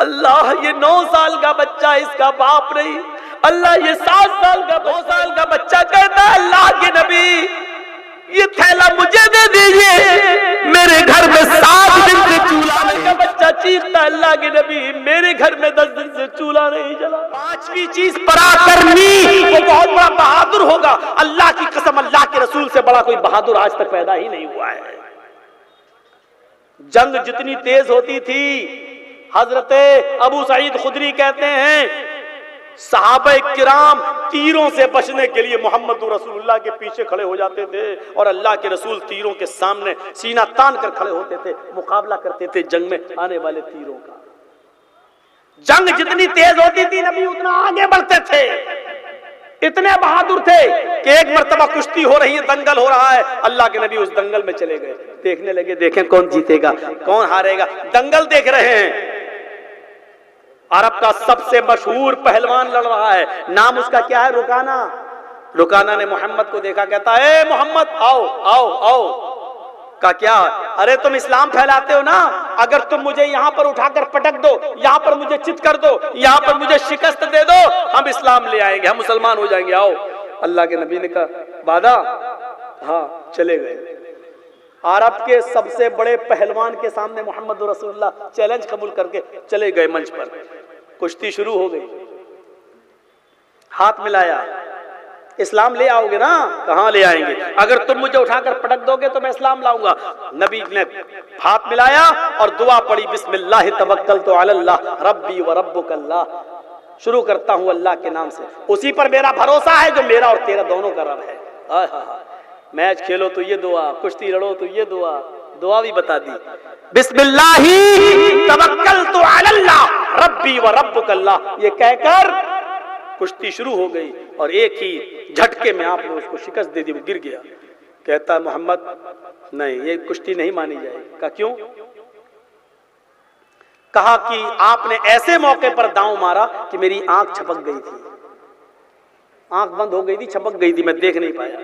اللہ یہ 9 سال کا بچہ اس کا باپ نہیں، اللہ یہ 7 سال کا 2 سال کا بچہ کہتا ہے اللہ کے نبی یہ تھیلا مجھے دے دیجئے، میرے گھر میں 7 دن سے چولہا نہیں۔ کا بچہ چیختا ہے اللہ کے نبی میرے گھر میں 10 دن سے چولہا نہیں جلا۔ 5ویں چیز پرا کرنی، وہ بہت بڑا بہادر ہوگا۔ اللہ کی قسم اللہ کے رسول سے بڑا کوئی بہادر آج تک پیدا ہی نہیں ہوا ہے۔ جنگ جتنی تیز ہوتی تھی، حضرت ابو سعید خدری کہتے ہیں صحابہ کرام تیروں سے بچنے کے لیے محمد رسول اللہ کے پیچھے کھڑے ہو جاتے تھے اور اللہ کے رسول تیروں کے سامنے سینہ تان کر کھڑے ہوتے تھے، مقابلہ کرتے تھے جنگ میں آنے والے تیروں کا۔ جنگ جتنی تیز ہوتی تھی نبی اتنا آگے بڑھتے تھے، اتنے بہادر تھے کہ ایک مرتبہ کشتی ہو رہی ہے، دنگل ہو رہا ہے، اللہ کے نبی اس دنگل میں چلے گئے، دیکھنے لگے دیکھیں کون جیتے گا کون ہارے گا، دنگل دیکھ رہے ہیں۔ عرب کا سب سے مشہور پہلوان لڑ رہا ہے، نام اس کا کیا ہے؟ رکانہ۔ رکانہ نے محمد کو دیکھا، کہتا ہے اے محمد آؤ آؤ آؤ۔ کہا کیا؟ ارے تم اسلام پھیلاتے ہو نا، اگر تم مجھے یہاں پر اٹھا کر پٹک دو، یہاں پر مجھے چت کر دو، یہاں پر مجھے شکست دے دو، ہم اسلام لے آئیں گے، ہم مسلمان ہو جائیں گے، آؤ۔ اللہ کے نبی نے کہا وعدہ؟ ہاں، چلے گئے۔ عرب کے سب سے بڑے پہلوان کے سامنے محمد رسول اللہ چیلنج قبول کر کے چلے گئے منچ پر۔ کشتی شروع ہو گئی، ہاتھ ملایا، اسلام لے آؤ گے نا؟ کہاں لے آئیں گے، اگر تم مجھے اٹھا کر پٹک دو گے تو میں اسلام لاؤں گا۔ نبی نے ہاتھ ملایا اور دعا پڑھی، بسم اللہ توکلت علی اللہ ربی و ربک اللہ، شروع کرتا ہوں اللہ کے نام سے، اسی پر میرا بھروسہ ہے جو میرا اور تیرا دونوں کا رب ہے۔ میچ کھیلو تو یہ دعا، کشتی لڑو تو یہ دعا، دعا بھی بتا دی، بسم اللہ توکلت علی اللہ ربی و ربک اللہ، یہ کہہ کر کشتی شروع ہو گئی اور ایک ہی جھٹکے میں آپ نے اس کو شکست دے دی، وہ گر گیا۔ کہتا محمد نہیں یہ کشتی نہیں مانی جائے گی۔ کہا کیوں؟ کہا کہ آپ نے ایسے موقع پر داؤں مارا کہ میری آنکھ چھپک گئی تھی، آنکھ بند ہو گئی تھی، چھپک گئی تھی، میں دیکھ نہیں پایا۔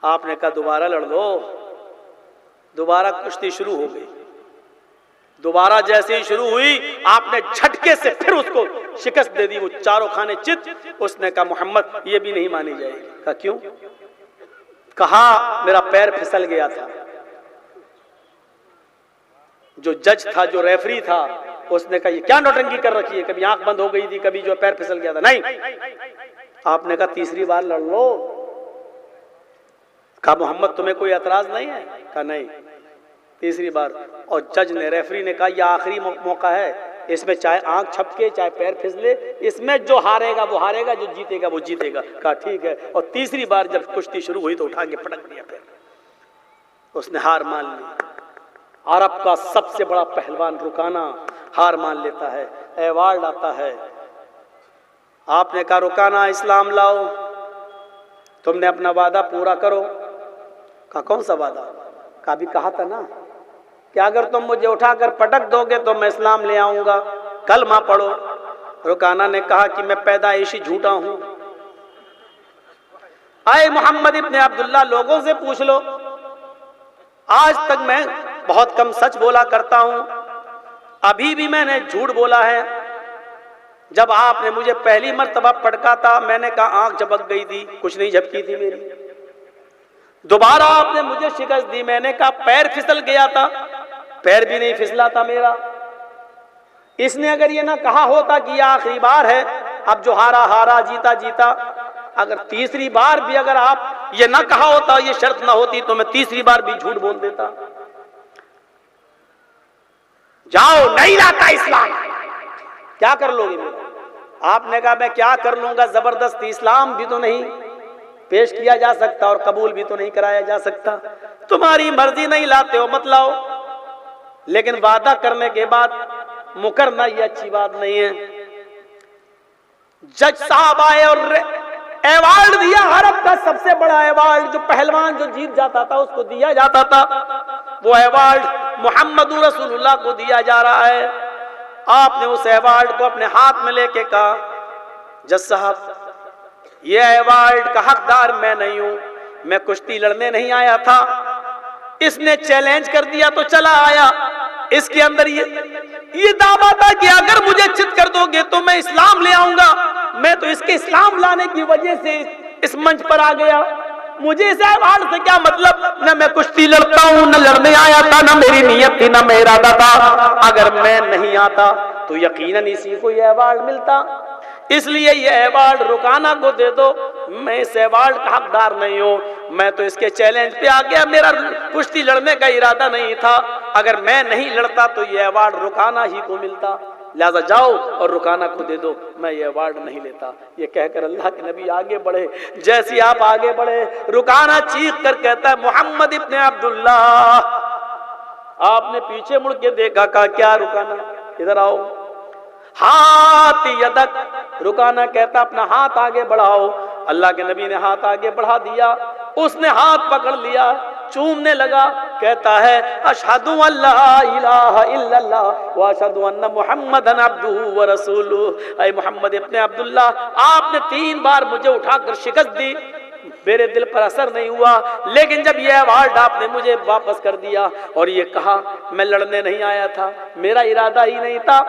آپ نے کہا دوبارہ لڑ لو۔ دوبارہ کشتی شروع ہو گئی، دوبارہ جیسے ہی شروع ہوئی آپ نے جھٹکے سے پھر اس کو شکست دے دی، وہ چاروں کھانے چت۔ اس نے کہا محمد یہ بھی نہیں مانی جائے گی۔ کہا کیوں؟ کہا میرا پیر پھسل گیا تھا۔ جو جج تھا، جو ریفری تھا، اس نے کہا یہ کیا نوٹنکی کر رکھی ہے، کبھی آنکھ بند ہو گئی تھی، کبھی جو پیر پھسل گیا تھا۔ نہیں، آپ نے کہا تیسری بار لڑ لو۔ کہا محمد تمہیں کوئی اعتراض نہیں ہے؟ کہا نہیں۔ تیسری بار، اور جج نے ریفری نے کہا یہ آخری موقع ہے، اس میں چاہے آنکھ چھپکے چاہے پیر پھسلے، اس میں جو ہارے گا وہ ہارے گا، جو جیتے گا وہ جیتے گا۔ کہا ٹھیک ہے۔ اور تیسری بار جب کشتی شروع ہوئی تو اٹھا کے پٹک دیا، پھر اس نے ہار مان لی۔ عرب کا سب سے بڑا پہلوان رکانہ ہار مان لیتا ہے، ایوارڈ آتا ہے۔ آپ نے کہا رکانہ اسلام لاؤ، تم نے اپنا وعدہ پورا کرو۔ کہا کون سا وعدہ؟ کہا بھی کہا تھا نا کہ اگر تم مجھے اٹھا کر پٹک دو گے تو میں اسلام لے آؤں گا، کلمہ پڑھو۔ رکانہ نے کہا کہ میں پیدائشی جھوٹا ہوں، آئے محمد ابن عبداللہ لوگوں سے پوچھ لو، آج تک میں بہت کم سچ بولا کرتا ہوں، ابھی بھی میں نے جھوٹ بولا ہے۔ جب آپ نے مجھے پہلی مرتبہ پٹکا تھا میں نے کہا آنکھ جھپک گئی تھی، کچھ نہیں جھپکی تھی میری۔ دوبارہ آپ نے مجھے شکست دی، میں نے کہا پیر پھسل گیا تھا، پیر بھی نہیں پھسلا تھا میرا۔ اس نے اگر یہ نہ کہا ہوتا کہ یہ آخری بار ہے، اب جو ہارا ہارا جیتا جیتا، اگر تیسری بار بھی اگر آپ یہ نہ کہا ہوتا، یہ شرط نہ ہوتی تو میں تیسری بار بھی جھوٹ بول دیتا۔ جاؤ نہیں لاتا اسلام، کیا کر لو گے میرا؟ آپ نے کہا میں کیا کر لوں گا، زبردستی اسلام بھی تو نہیں پیش کیا جا سکتا اور قبول بھی تو نہیں کرایا جا سکتا، تمہاری مرضی نہیں لاتے ہو مت لاؤ، لیکن وعدہ کرنے کے بعد مکرنا یہ اچھی بات نہیں ہے۔ جج صاحب آئے اور ایوارڈ دیا، عرب کا سب سے بڑا ایوارڈ، جو پہلوان جو جیت جاتا تھا اس کو دیا جاتا تھا، وہ ایوارڈ محمد رسول اللہ کو دیا جا رہا ہے۔ آپ نے اس ایوارڈ کو اپنے ہاتھ میں لے کے کہا جج صاحب یہ ایوارڈ کا حقدار میں نہیں ہوں، میں کشتی لڑنے نہیں آیا تھا، اس نے چیلنج کر دیا تو چلا آیا، اس کے اندر یہ دعویٰ تھا کہ اگر مجھے چت کر دو گے تو میں اسلام لے آؤں گا. میں تو اس کے اسلام لانے کی وجہ سے اس منچ پر آ گیا. مجھے اس ایوارڈ سے کیا مطلب؟ نہ میں کشتی لڑتا ہوں، نہ لڑنے آیا تھا، نہ میری نیت تھی، نہ میرا ارادہ تھا. اگر میں نہیں آتا تو یقیناً اسی کو یہ ایوارڈ ملتا. اس لیے یہ ایوارڈ رکانہ کو دے دو. میں اس ایوارڈ کا حقدار نہیں ہوں. میں تو اس کے چیلنج پہ آ گیا. میرا کشتی لڑنے کا ارادہ نہیں تھا. اگر میں نہیں لڑتا تو یہ ایوارڈ رکانہ ہی کو ملتا. لہذا جاؤ اور رکانہ کو دے دو، میں یہ ایوارڈ نہیں لیتا. یہ کہہ کر اللہ کے نبی آگے بڑھے. جیسے آپ آگے بڑھے، رکانہ چیخ کر کہتا ہے محمد ابن عبداللہ. آپ نے پیچھے مڑ کے دیکھا، کہا کیا رکانہ ادھر آؤ. ہاتھ یدک، رکانہ کہتا اپنا ہاتھ آگے بڑھاؤ. اللہ کے نبی نے ہاتھ آگے بڑھا دیا. اس نے ہاتھ پکڑ لیا، چومنے لگا. کہتا ہے اشہد ان لا الہ الا اللہ واشہد ان محمدن عبدہ ورسولہ. اے محمد ابن عبداللہ، آپ نے 3 بار مجھے اٹھا کر شکست دی، میرے دل پر اثر نہیں ہوا. لیکن جب یہ ایوارڈ آپ نے مجھے واپس کر دیا اور یہ کہا میں لڑنے نہیں آیا تھا، میرا ارادہ ہی نہیں تھا،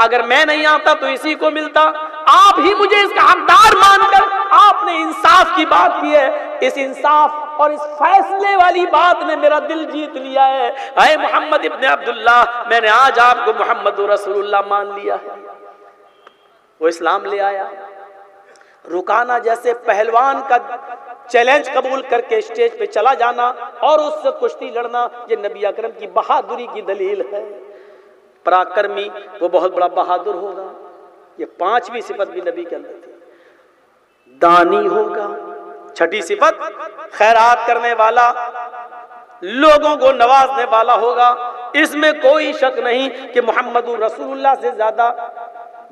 اگر میں نہیں آتا تو اسی کو ملتا. آپ ہی مجھے اس کا حقدار مان کر آپ نے انصاف کی بات کی ہے. اس انصاف اور اس فیصلے والی بات نے میرا دل جیت لیا ہے. اے محمد ابن عبداللہ، میں نے آج آپ کو محمد رسول اللہ مان لیا ہے. وہ اسلام لے آیا. رکانہ جیسے پہلوان کا چیلنج قبول کر کے اسٹیج پہ چلا جانا اور اس سے کشتی لڑنا، یہ نبی اکرم کی بہادری کی دلیل ہے. پراکرمی، وہ بہت بڑا بہادر ہوگا. یہ 5ویں صفت بھی نبی کے اندر تھی. دانی ہوگا. 6ٹھی صفت خیرات کرنے والا، لوگوں کو نوازنے والا ہوگا. اس میں کوئی شک نہیں کہ محمد رسول اللہ سے زیادہ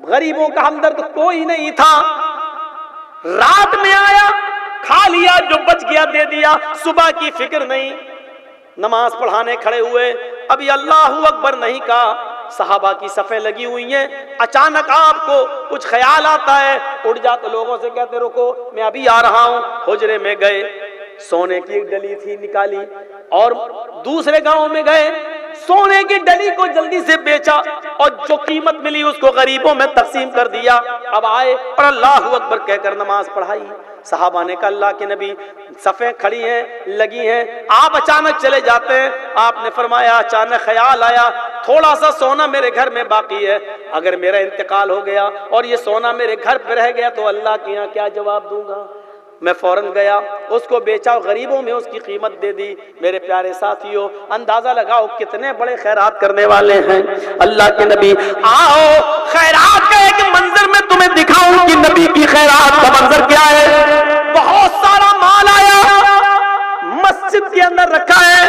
غریبوں کا ہمدرد کوئی نہیں تھا. رات میں آیا، کھا لیا، جو بچ گیا دے دیا. صبح کی فکر نہیں. نماز پڑھانے کھڑے ہوئے، ابھی اللہ اکبر نہیں کہا. صحابہ کی صفیں لگی ہوئی ہیں. اچانک آپ کو کچھ خیال آتا ہے، اٹھ جاتے لوگوں سے کہتے رکو میں ابھی آ رہا ہوں. حجرے میں گئے، سونے کی ایک ڈلی تھی نکالی، اور دوسرے گاؤں میں گئے، سونے کی ڈلی کو جلدی سے بیچا اور جو قیمت ملی اس کو غریبوں میں تقسیم کر دیا. اب آئے اور اللہ اکبر کہہ کر نماز پڑھائی. صحابہ نے کہا اللہ کے نبی صفیں کھڑی ہیں، لگی ہیں، آپ اچانک چلے جاتے ہیں. آپ نے فرمایا اچانک خیال آیا تھوڑا سا سونا میرے گھر میں باقی ہے، اگر میرا انتقال ہو گیا اور یہ سونا میرے گھر پہ رہ گیا تو اللہ کے یہاں کیا جواب دوں گا. میں فوراً گیا، اس کو بیچا، غریبوں میں اس کی قیمت دے دی. میرے پیارے ساتھیوں، اندازہ لگاؤ کتنے بڑے خیرات کرنے والے ہیں اللہ کے نبی. آؤ خیرات کا ایک منظر میں تمہیں دکھاؤں کہ نبی کی خیرات کا منظر کیا ہے. بہت سارا مال آیا، مسجد کے اندر رکھا ہے.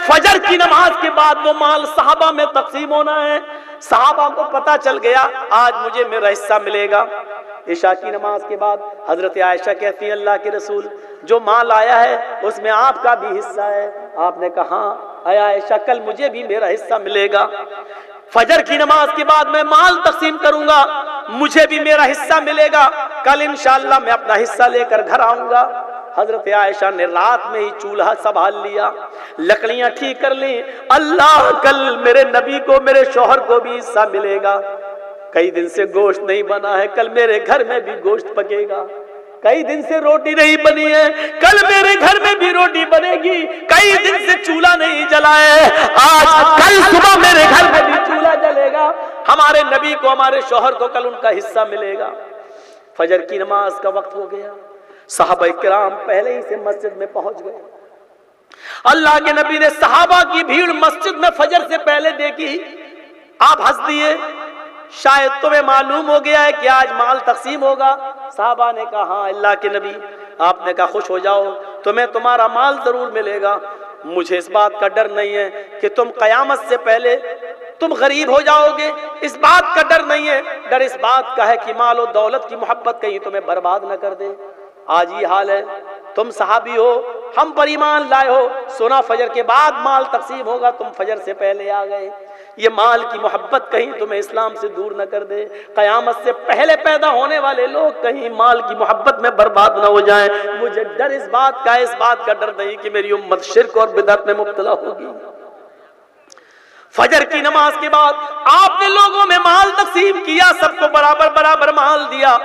فجر کی نماز کے بعد وہ مال صحابہ میں تقسیم ہونا ہے. صحابہ کو پتا چل گیا آج مجھے میرا حصہ ملے گا. عشاء کی نماز کے بعد حضرت عائشہ کہتی ہیں اللہ کے رسول جو مال آیا ہے اس میں آپ کا بھی حصہ ہے. آپ نے کہا ہاں اے عائشہ کل مجھے بھی میرا حصہ ملے گا. فجر کی نماز کے بعد میں مال تقسیم کروں گا، مجھے بھی میرا حصہ ملے گا. کل انشاءاللہ میں اپنا حصہ لے کر گھر آؤں گا. حضرت عائشہ نے رات میں ہی چولہا سنبھال لیا، لکڑیاں ٹھیک کر لی. اللہ کل میرے نبی کو، میرے شوہر کو بھی حصہ ملے گا. کئی دن سے گوشت نہیں بنا ہے، کل میرے گھر میں بھی گوشت پکے گا. کئی دن سے روٹی نہیں بنی ہے، کل میرے گھر میں بھی روٹی بنے گی. کئی دن سے چولہا نہیں جلا ہے، آج کل صبح میرے گھر میں بھی چولہا جلے گا. ہمارے نبی کو، ہمارے شوہر کو کل ان کا حصہ ملے گا. فجر کی نماز کا وقت ہو گیا. صحابہ کرام پہلے ہی سے مسجد میں پہنچ گئے. اللہ کے نبی نے صحابہ کی بھیڑ مسجد میں فجر سے پہلے دیکھی. آپ ہنس دیے، شاید تمہیں معلوم ہو گیا ہے کہ آج مال تقسیم ہوگا. صحابہ نے کہا ہاں اللہ کے نبی. آپ نے کہا خوش ہو جاؤ، تمہیں تمہارا مال ضرور ملے گا. مجھے اس بات کا ڈر نہیں ہے کہ تم قیامت سے پہلے تم غریب ہو جاؤ گے، اس بات کا ڈر نہیں ہے. ڈر اس بات کا ہے کہ مال و دولت کی محبت کہیں تمہیں برباد نہ کر دے. آج یہ حال ہے، تم صحابی ہو، ہم پر ایمان لائے ہو، سنا فجر کے بعد مال تقسیم ہوگا، تم فجر سے پہلے آ گئے. یہ مال کی محبت کہیں تمہیں اسلام سے دور نہ کر دے. قیامت سے پہلے پیدا ہونے والے لوگ کہیں مال کی محبت میں برباد نہ ہو جائیں. مجھے ڈر اس بات کا ہے، اس بات کا ڈر نہیں کہ میری امت شرک اور بدعت میں مبتلا ہوگی. فجر کی نماز کے بعد آپ نے لوگوں میں مال تقسیم کیا، سب کو برابر برابر مال دیا.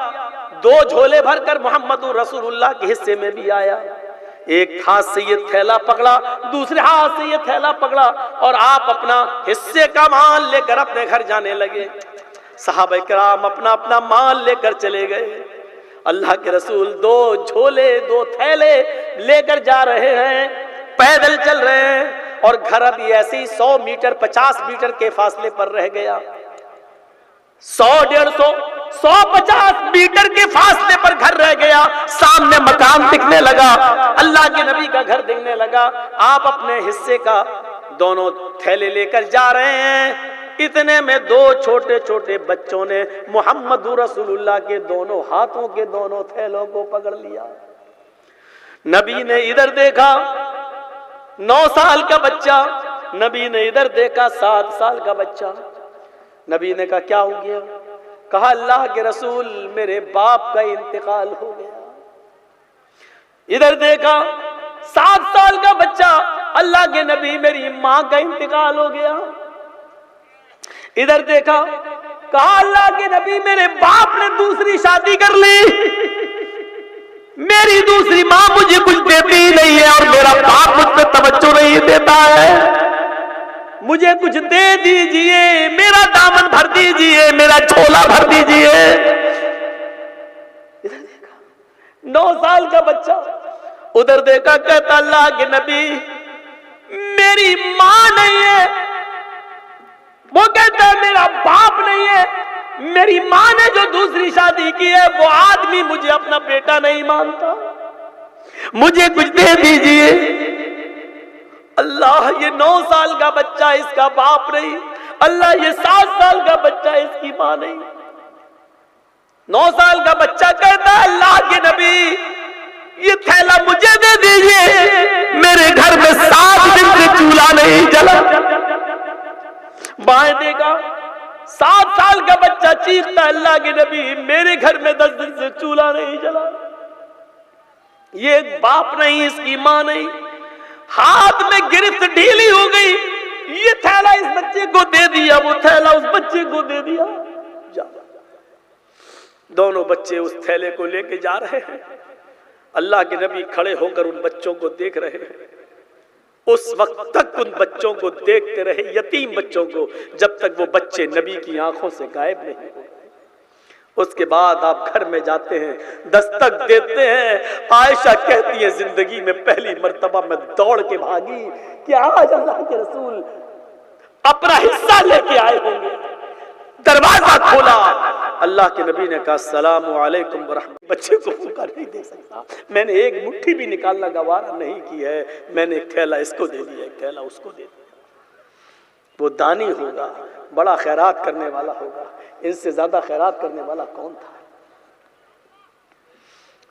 2 جھولے بھر کر محمد رسول اللہ کے حصے میں بھی آیا. ایک ہاتھ سے یہ تھیلا پکڑا، دوسرے ہاتھ سے یہ تھیلا پکڑا، اور آپ اپنا حصے کا مال لے کر اپنے گھر جانے لگے. صحابہ کرام اپنا اپنا مال لے کر چلے گئے. اللہ کے رسول 2 جھولے 2 تھیلے لے کر جا رہے ہیں، پیدل چل رہے ہیں، اور گھر ابھی ایسے ہی 100 میٹر 50 میٹر کے فاصلے پر رہ گیا. 100 150 150 میٹر کے فاصلے پر گھر رہ گیا. سامنے مکان دکھنے لگا، اللہ کے نبی کا گھر دکھنے لگا. آپ اپنے حصے کا دونوں تھیلے لے کر جا رہے ہیں. اتنے میں 2 چھوٹے چھوٹے بچوں نے محمد رسول اللہ کے دونوں ہاتھوں کے دونوں تھیلوں کو پکڑ لیا. نبی نے ادھر دیکھا 9 سال کا بچہ، نبی نے ادھر دیکھا 7 سال کا بچہ. نبی نے کہا کیا ہو گیا؟ کہا اللہ کے رسول میرے باپ کا انتقال ہو گیا. ادھر دیکھا 7 سال کا بچہ، اللہ کے نبی میری ماں کا انتقال ہو گیا. ادھر دیکھا، کہا اللہ کے نبی میرے باپ نے دوسری شادی کر لی، میری دوسری ماں مجھے کچھ دیتی نہیں ہے، اور میرا باپ مجھ پہ توجہ نہیں دیتا ہے. مجھے کچھ دے دیجئے، میرا دامن بھر دیجئے، میرا جھولا بھر دیجئے. ادھر دیکھا 9 سال کا بچہ، ادھر دیکھا، کہتا اللہ کے نبی میری ماں نہیں ہے، وہ کہتا ہے میرا باپ نہیں ہے، میری ماں نے جو دوسری شادی کی ہے وہ آدمی مجھے اپنا بیٹا نہیں مانتا، مجھے کچھ دے دیجئے. اللہ یہ 9 سال کا بچہ اس کا باپ نہیں، اللہ یہ 7 سال کا بچہ اس کی ماں نہیں. 9 سال کا بچہ کہتا ہے اللہ کے نبی یہ تھیلا مجھے دے دیجئے، میرے گھر میں 7 دن سے چولہا نہیں جلا. بائیں دیکھا 7 سال کا بچہ چیختا ہے اللہ کے نبی میرے گھر میں 10 دن سے چولہا نہیں جلا. یہ ایک باپ نہیں، اس کی ماں نہیں. ہاتھ میں گرفت ڈھیلی ہو گئی، یہ تھیلا اس بچے کو دے دیا، وہ تھیلا اس بچے کو دے دیا. دونوں بچے اس تھیلے کو لے کے جا رہے ہیں. اللہ کے نبی کھڑے ہو کر ان بچوں کو دیکھ رہے ہیں. اس وقت تک ان بچوں کو دیکھتے رہے، یتیم بچوں کو، جب تک وہ بچے نبی کی آنکھوں سے غائب نہیں ہوئے. اس کے بعد آپ گھر میں جاتے ہیں، دستک دیتے ہیں. عائشہ کہتی ہے زندگی میں پہلی مرتبہ میں دوڑ کے بھاگی کہ آج اللہ کے رسول اپنا حصہ لے کے آئے ہوں گے. دروازہ کھولا، اللہ کے نبی نے کہا السلام علیکم ورحمۃ. بچے کو بھوکا نہیں دے سکتا، میں نے ایک مٹھی بھی نکالنا گوارا نہیں کی ہے، میں نے ایک تھیلا اس کو دے دیا، ایک تھیلا اس کو دے دیا. وہ دانی ہوگا، بڑا خیرات کرنے والا ہوگا. ان سے زیادہ خیرات کرنے والا کون تھا؟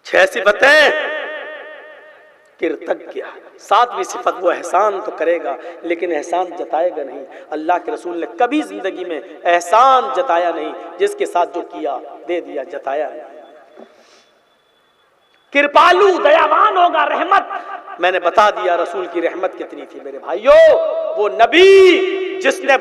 6 صفتیں کرتگیہ. 7ویں صفت وہ احسان تو کرے گا لیکن احسان جتائے گا نہیں. اللہ کے رسول نے کبھی زندگی میں احسان جتایا نہیں، جس کے ساتھ جو کیا دے دیا، جتایا نہیں. کرپالو دیاوان ہوگا، رحمت. میں نے بتا دیا رسول کی رحمت کتنی تھی میرے بھائیوں. وہ نبی جس نے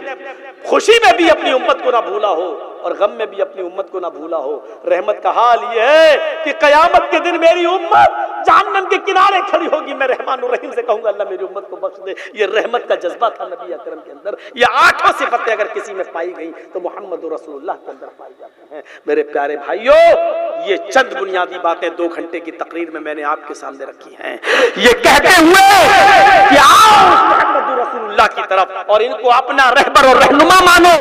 خوشی میں بھی اپنی امت کو نہ بھولا ہو اور غم میں بھی اپنی امت کو نہ بھولا ہو. رحمت کا حال یہ ہے کہ قیامت کے دن میری امت جہنم کے کنارے کھڑی ہوگی، میں رحمان الرحیم سے کہوں گا اللہ میری امت کو بخش دے. یہ رحمت کا جذبہ تھا نبی اکرم کے اندر. یہ 8 صفتیں اگر کسی میں پائی گئی تو محمد رسول اللہ کے اندر پائی جاتی ہیں. میرے پیارے بھائیوں، یہ چند بنیادی باتیں 2 گھنٹے کی تقریر میں نے آپ کے سامنے رکھی ہیں، یہ کہتے ہوئے کہ آؤ محمد رسول اللہ کی طرف اور ان کو اپنا رہبر اور رہنما مانو.